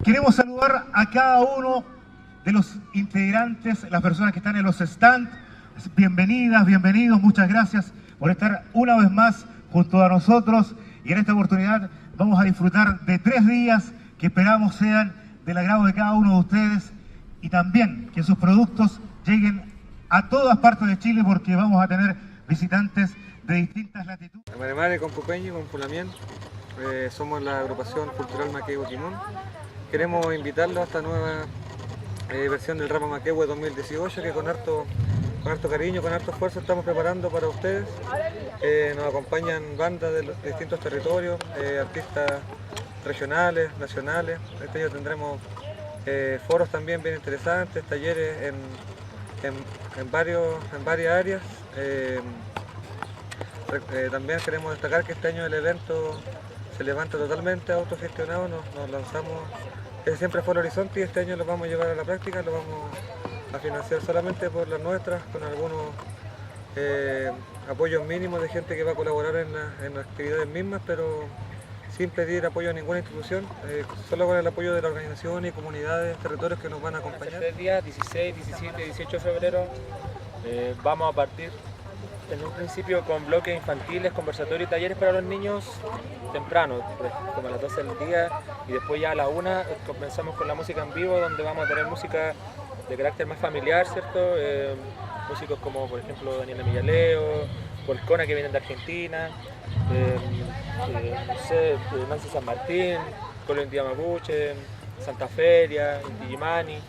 Queremos saludar a cada uno de los integrantes, las personas que están en los stands. Bienvenidas, bienvenidos, muchas gracias por estar una vez más junto a nosotros. Y en esta oportunidad vamos a disfrutar de 3 días que esperamos sean del agrado de cada uno de ustedes y también que sus productos lleguen a todas partes de Chile, porque vamos a tener visitantes de distintas latitudes. Maremare con Pupeño y con Pulamien, somos la agrupación cultural Maquehue Quimón. Queremos invitarlos a esta nueva versión del Rapa Maquehue 2018 que con harto cariño, con harto esfuerzo estamos preparando para ustedes. Nos acompañan bandas de los distintos territorios, artistas regionales, nacionales. Este año tendremos foros también bien interesantes, talleres en varias áreas. También queremos destacar que este año el evento se levanta totalmente autogestionado, nos lanzamos, ese siempre fue el horizonte y este año lo vamos a llevar a la práctica, lo vamos a financiar solamente por las nuestras, con algunos apoyos mínimos de gente que va a colaborar en las actividades mismas, pero sin pedir apoyo a ninguna institución, solo con el apoyo de la organización y comunidades, territorios que nos van a acompañar. 3 días, 16, 17, 18 de febrero, vamos a partir en un principio con bloques infantiles, conversatorios y talleres para los niños temprano, como a las 12 del día, y después ya a la 1 comenzamos con la música en vivo, donde vamos a tener música de carácter más familiar, ¿cierto? Músicos como por ejemplo Daniela Millaleo, Polcona, que vienen de Argentina, no sé, Nancy San Martín, Colo India Mapuche, Santa Feria, Inti Illimani.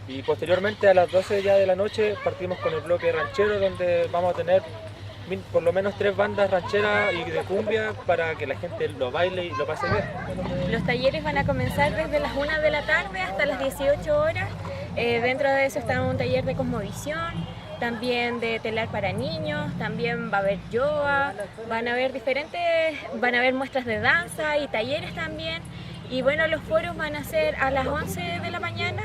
Y posteriormente a las 12 ya de la noche partimos con el bloque ranchero, donde vamos a tener por lo menos 3 bandas rancheras y de cumbia para que la gente lo baile y lo pase bien. Los talleres van a comenzar desde las 1 de la tarde hasta las 18 horas. Dentro de eso está un taller de cosmovisión, también de telar para niños, también va a haber yoga, van a haber muestras de danza y talleres también. Y bueno, los foros van a ser a las 11 de la mañana.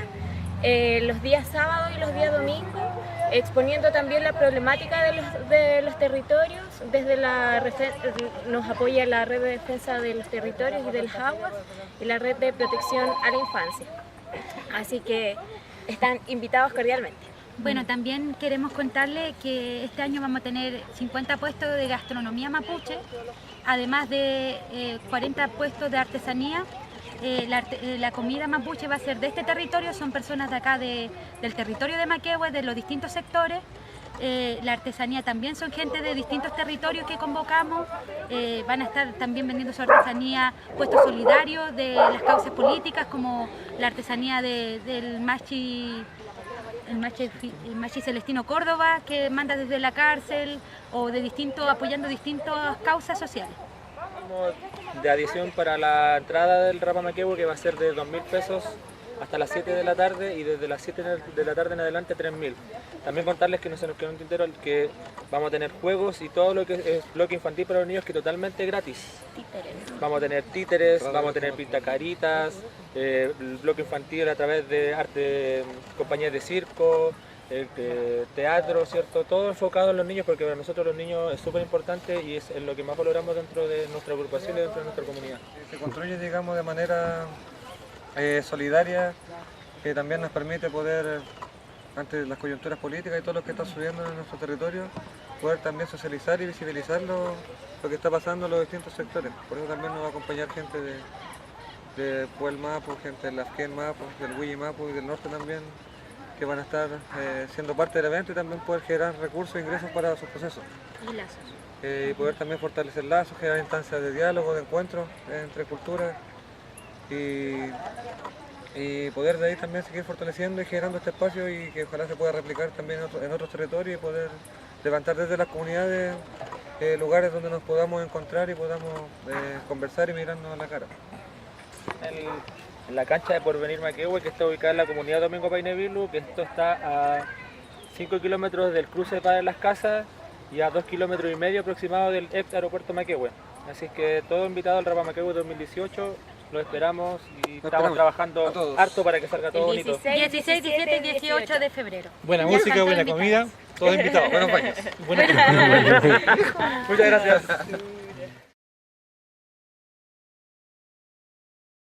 Los días sábados y los días domingos, exponiendo también la problemática de los territorios. Nos apoya la Red de Defensa de los Territorios y de las Aguas y la Red de Protección a la Infancia. Así que están invitados cordialmente. Bueno, también queremos contarle que este año vamos a tener 50 puestos de gastronomía mapuche, además de 40 puestos de artesanía. La comida mapuche va a ser de este territorio, son personas de acá del territorio de Maquehue, de los distintos sectores. La artesanía también son gente de distintos territorios que convocamos. Van a estar también vendiendo su artesanía, puestos solidarios de las causas políticas, como la artesanía del Machi Celestino Córdoba, que manda desde la cárcel, o apoyando distintas causas sociales. De adición para la entrada del Rapa Maquehue, que va a ser de 2.000 pesos hasta las 7 de la tarde, y desde las 7 de la tarde en adelante 3.000. También contarles que no se nos quedó un tintero, que vamos a tener juegos y todo lo que es bloque infantil para los niños, que es totalmente gratis. Vamos a tener títeres, vamos a tener pintacaritas, el bloque infantil a través de arte, compañías de circo, teatro, ¿cierto? Todo enfocado en los niños, porque para nosotros los niños es súper importante y es lo que más valoramos dentro de nuestra agrupación y dentro de nuestra comunidad. Se construye, digamos, de manera solidaria, que también nos permite poder, ante las coyunturas políticas y todo lo que está sucediendo en nuestro territorio, poder también socializar y visibilizar lo que está pasando en los distintos sectores. Por eso también nos va a acompañar gente de Puel Mapu, gente de Lafken Mapu, del Huilli Mapu y del norte también, que van a estar siendo parte del evento y también poder generar recursos e ingresos para sus procesos. Y lazos. Y poder también fortalecer lazos, generar instancias de diálogo, de encuentro entre culturas y poder de ahí también seguir fortaleciendo y generando este espacio, y que ojalá se pueda replicar también en otros territorios y poder levantar desde las comunidades lugares donde nos podamos encontrar y podamos conversar y mirarnos a la cara. En la cancha de Porvenir Maquehue, que está ubicada en la comunidad Domingo Painevilu, que esto está a 5 kilómetros del cruce de Padre Las Casas y a 2,5 kilómetros aproximados del ex aeropuerto Maquehue. Así que todo invitado al Rapa Maquehue 2018, lo esperamos y estamos trabajando harto para que salga todo bonito. 16, 17 y 18 de febrero. Buena música, buena comida, todos invitados. Buenos baños. Buena... Muchas gracias.